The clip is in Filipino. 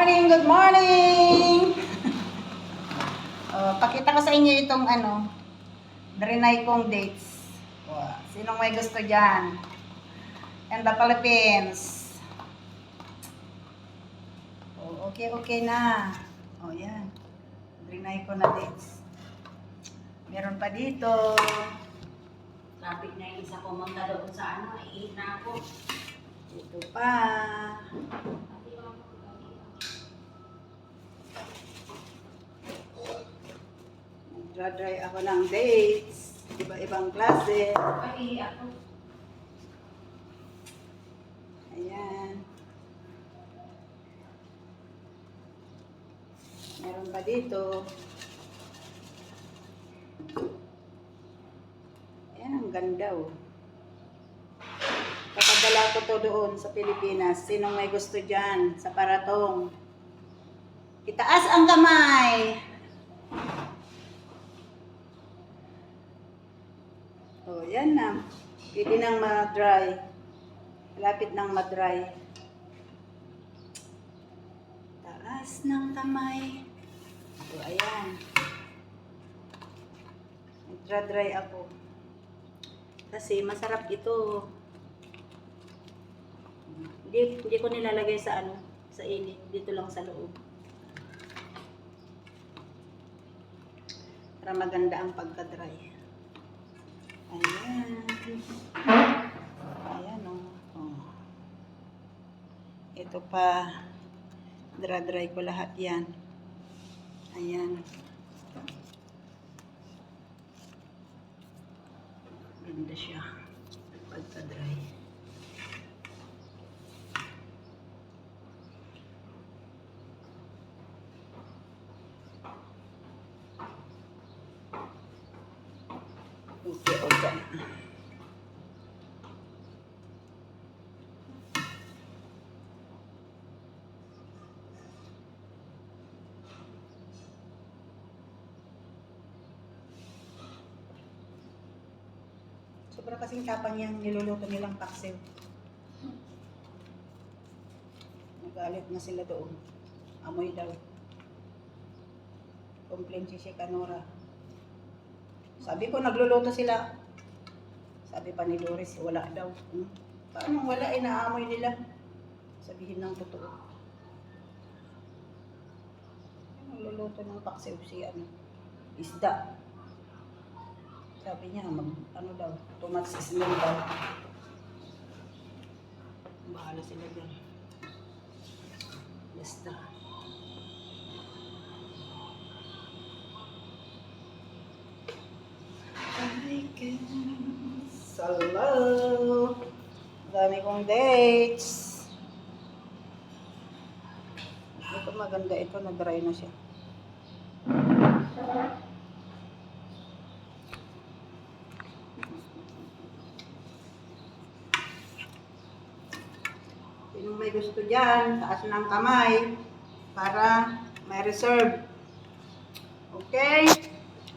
morning, good morning! Pakita ko sa inyo itong drinay kong dates. Sinong may gusto dyan? And the Philippines. Okay na. Yan. Drinay ko na dates. Meron pa dito. Traffic na yung isa pumunta doon sa iit na ako. Ito pa. Nagdra-dry ako ng dates. Iba-ibang klase. Ay, ako. Ayan. Meron pa dito. Ayan, ang ganda oh. Papadala ko to doon sa Pilipinas. Sinong may gusto dyan sa paratong? Itaas ang kamay! Yan na. Pwede nang ma-dry. Malapit nang ma-dry. Taas ng kamay. Ayan. Nagdra-dry ako. Kasi masarap ito. Hindi ko nilalagay sa sa init. Dito lang sa loob. Para maganda ang pagka-dry. Ayan. Ayan oh. Ito pa. Dry ko lahat yan. Ayan. Ganda siya. Pagka-dry. Okay. Sobra kasing tapang yung niluluto nilang paksiw. Nagalit na sila doon. Amoy daw. Complain si Kanora. Sabi ko, nagluluto sila. Sabi pa ni Doris, wala daw. Paano wala, naamoy nila? Sabihin ng totoo. Nagluluto ng paksiw si isda. Sabi niya, daw, too much smell daw. Bahala sila dyan. Basta. Hello! Dami kong dates. Ito maganda ito, na-dry na siya. Sinong may gusto dyan, taas ng kamay para may reserve. Okay?